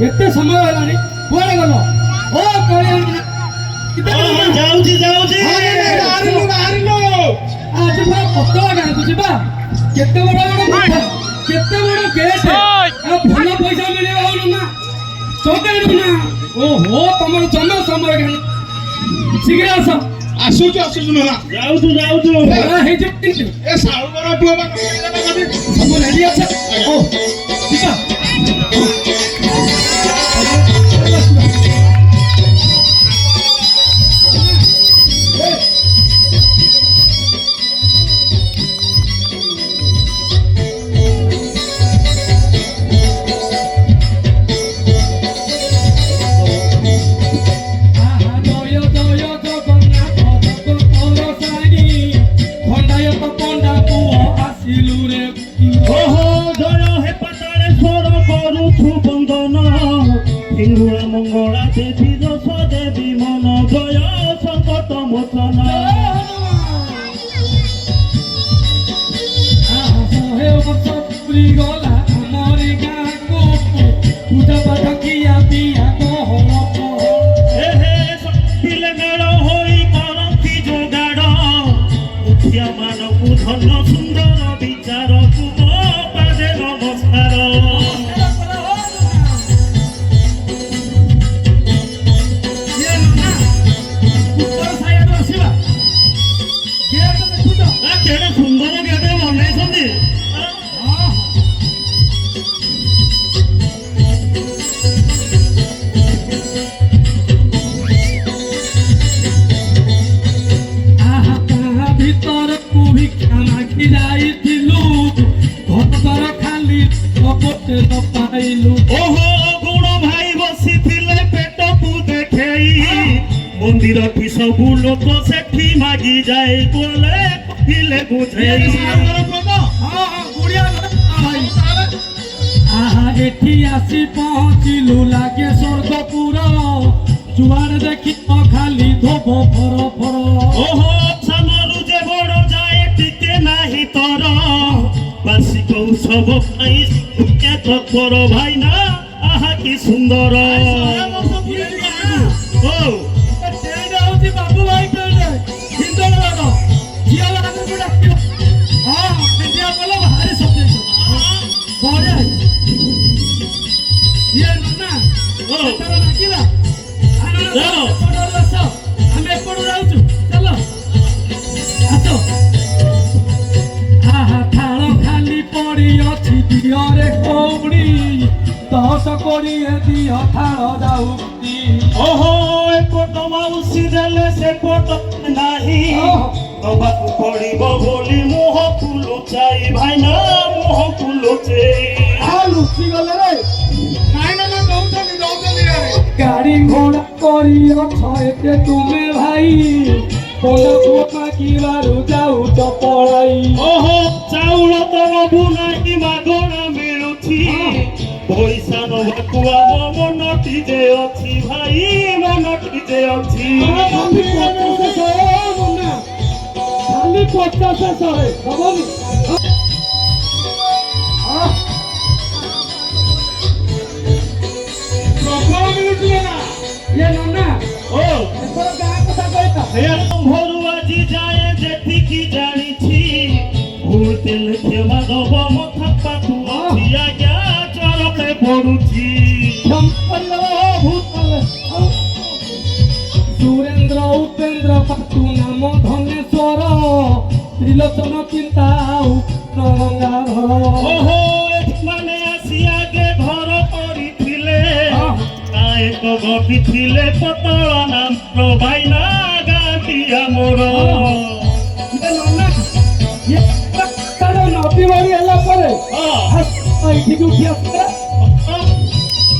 एते समय हेलानी कुआडे गलो ओ करिया जाउची जाउची हारिलो आज पूरा पतला गाय तू जिबा केते बड़ केस आ भलो पैसा मिले होनु ना चोकेनु ना ओहो तमर जमा समय गान शीघ्र आसु ना जाउछु हे जे ए साउगर प्लोबा सब रेडी আছে ओ जिबा हिंगुआ मंगला देवी दश देवी मन जय संकट मोचन गला आमर गाँ को पूजा पाठ किया पिया पिले मेड़ हो करती जोगाड़ मुखिया मानकू धन सुंदर विचार पादे नमस्कार सुंदर गेटे बनई भीतर को भी खाना खिलाइलु भक्तर खाली पकटे न पाइलु ओहो गुण भाई बसी पेट को देखई मंदिर की सब लोक सेठी मागी जाए बोले कहिले बुझे एठी आसी पहुँचिलु लागे स्वर्गपुर जुआर देखी खाली धोब फर फर ओहो सामरु जे बड़ जाए टिके नाही तर बार्षिक उत्सव पाई क्या तत्पर भाई ना आहा की सुंदर ओ बाबू भाई हिंदू झील हाँ इंडिया बोलो भारी सब्जेक्ट बढ़िया ये ना तारा नाकिला चलो हमें एपड़ जाऊँ चलो आसो आहा थाल खाली पड़ी अच्छी दिहरे कौड़ी दस कोड़ी दिह थाल जाऊँगी ओहो एपट माउसी देले से पट नाही दबाकू पड़िब बोली मुह फुलो चाई भाई ना मुह फुलो चाई आ लुचि गले रे नाइ ना दौचली रे गाड़ी घोड़ा करी अछे तुमे भाई बोला बोमा की बारू जाऊ तो पड़ाई ओहो चाउल तो नबु नाही मागणा मिलुछि पैसा नबाकू आम मनटी जे अछि भाई मनटी जे अछि खाली 50 शहे बाबू ये नन्ना ओ एपर गाँ कथा कहता हे भोरु आजी जाए जेठी की जानी छी भूल तेल के माधव मथा पातु आजिया क्या चरते पड़ुछि संपन्न भूतल सुरेंद्र उपेंद्र पातु नाम धनेश्वर त्रिलोचन चिंता गंगाधर ओहो माने आसी आगे घर करिथिले एक गपी थिले पतला नाम भाई ना गाटिया मोर ये तारा नदी बारी हला परे हां एठी को उठी आसे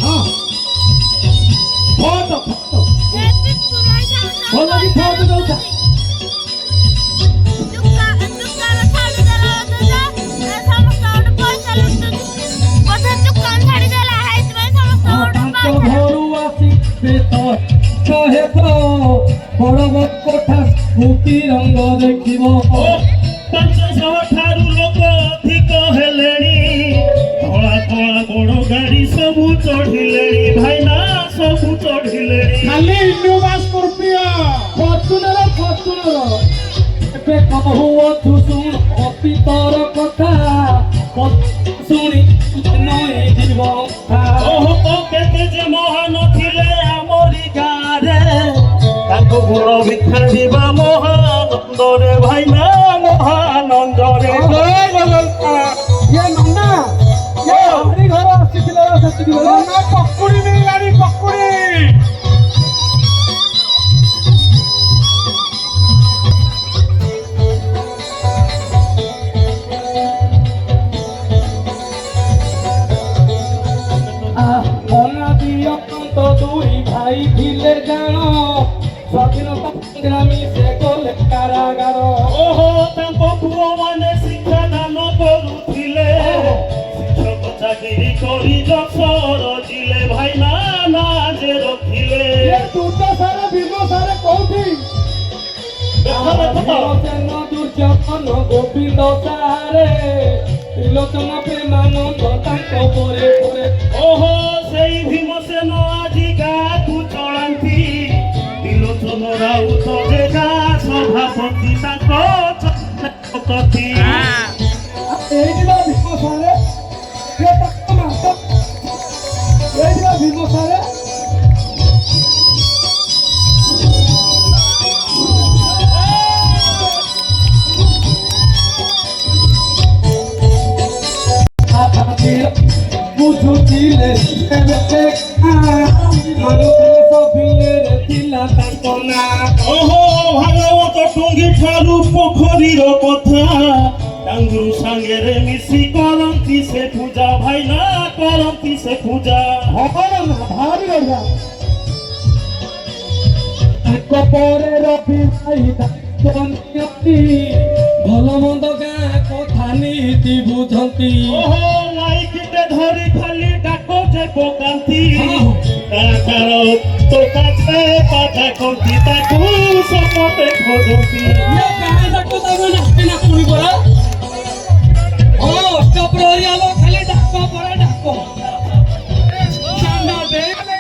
हां फोटो भला की फोटो दउता घरू आसी पे तो कहे ଦେଖ ବଡ଼ କୋଠା ସ୍ମୃତି ରଙ୍ଗ ଦେଖିବ ଓ 500 ଠାରୁ ଲୋକ ଅଧିକ ହେଲେଣି ଧଳା ଧଳା ବଡ଼ ଗାଡ଼ି ସବୁ ଚଢ଼ିଲେଣି ଭାଇନା ସବୁ ଚଢ଼ିଲେଣି ଖାଲି ଇନୋଭା ସ୍କର୍ପିଓ ଫର୍ଚୁନର ଏବେ କହୁଅଛୁ ଶୁଣ ଅତୀତର କଥା ଶୁଣି ନଈ ଯିବ ଓହୋ ତ କେତେ ଯେ ମହାନ ଥିଲେ ଆମରି ଗାଁରେ ତାଙ୍କ ଗୁଣ ବିଖାରିବା ମହାନନ୍ଦରେ ଭାଇନା ମହାନନ୍ଦରେ ଇଏ ନନା ଇଏ ଆମରି ଘର ଆସିଥିଲେ ସେତିକି ବେଳେ ନନା ପକୁଡ଼ି ମିଳିଲାଣି ପକୁଡ଼ି ଅନାଦି ଅନ୍ତ ଦୁଇ ଭାଇ ଥିଲେ ଜାଣ ସ୍ୱାଧୀନତା ସଂଗ୍ରାମୀ ସେ ଗଲେ କାରାଗାର ଓହୋ ତାଙ୍କ ପୁଅମାନେ ଶିକ୍ଷାଦାନ କରୁଥିଲେ ଶିକ୍ଷକ ଚାକିରି କରି ଯଶର ଥିଲେ ଭାଇନା ନା ଯେ ରଖିଲେ ଦୁର୍ଦ୍ଦଶାରେ ଭୀମସାରେ କୋଉଠି ଭୀମସେନ ଦୁର୍ଯ୍ୟୋଧନ ଗୋବିନ୍ଦ ସାରେ ତ୍ରିଲୋଚନ ପ୍ରେମାନନ୍ଦ ତାଙ୍କ ପରେ ପରେ ଓହୋ ସେଇ ଭୀମସେନ ଆଜି ଗାଁକୁ ଚଳାନ୍ତି ତ୍ରିଲୋଚନ ରାଉତ ଯେ ଗାଁ ସଭାପତି ତାଙ୍କ କଥି ଏଇଠି ବା ଭୀମସାରେ ଏଇଠି ବା ଭୀମସାରେ ବୁଝୁଥିଲେ ମାନୁଥିଲେ ସଭିଏରେ ଥିଲା ତାଙ୍କ ନାଁ ଓହୋ ଭାଗବତ ଟୁଙ୍ଗି ଠାରୁ ପୋଖରୀର କଥା ଡାଙ୍ଗରୁ ସାଙ୍ଗରେ ମିଶି କରନ୍ତି ସେ ପୂଜା ଭାଇନା କରନ୍ତି ସେ ପୂଜା ଭାରି ବଢିଆ ତାଙ୍କ ପରେ ରବି ଭାଇ ଦାୟିତ୍ୱ ନିଅନ୍ତି ଭଲ ମନ୍ଦ ଗାଁ କଥା ନୀତି ବୁଝନ୍ତି ଓହୋ ମାଇକିଟେ ଧରି ଖାଲି ଡାକ ଯେ ପକାନ୍ତି ତାର ତ କାছে ପାଠା କରନ୍ତି ତାକୁ ସମସ୍ତେ ଖୋଜନ୍ତି ଗାଁ ଯାକ ତାକୁ ନାଚି ନାଚୁଣି ପରା ଅଷ୍ଟପ୍ରହରୀ ଖାଲି ଡାକ ପରା ଡାକ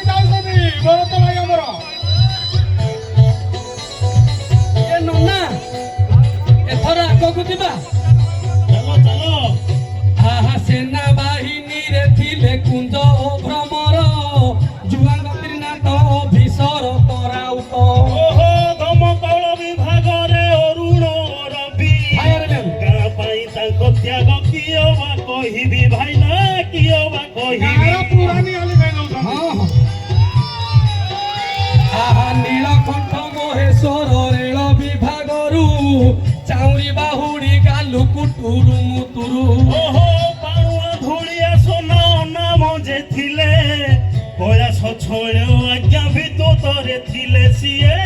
ଯାଉଛନ୍ତି ଭରତ ଭାଇ ଆମର ଏ ନନା ଏଥର ଆଗକୁ ଯିବା ଚାଲ ଚାଲ ଆହା ସେନା ବାହିନୀରେ ଥିଲେ କୁଞ୍ଜ ଓ ଭ୍ରମର ଯୁବାଙ୍କ ତ୍ରିନାଥ ଅଭିସର କରାଉତ ଓହୋ ଦମକଳ ବିଭାଗରେ ଅରୁଣ ରବି ଗାଁ ପାଇଁ ତାଙ୍କ ତ୍ୟାଗ କିଏ ବା କହିବି ଭାଇନା କିଏ ବା କହିବି ଗାଁର ପୁରାଣୀ ଅଲି ଭାଇ ଯାଉଛନ୍ତି ଆହା ନୀଳକଣ୍ଠ ମହେଶ୍ୱର ରେଳ ବିଭାଗରୁ ଚାଉରି ବାହୁଡ଼ି ଗାଲୁ କୁଟୁରୁ ମୁତୁରୁ ଓହୋ ପାଣୁଆ ଧୂଳିଆ সোনা ନାମ ଯେ ଥିଲେ ପ୍ରୟାସ ଛୟ ଆଜ୍ଞା ବିଦ୍ୟୁତରେ ଥିଲେ ସିଏ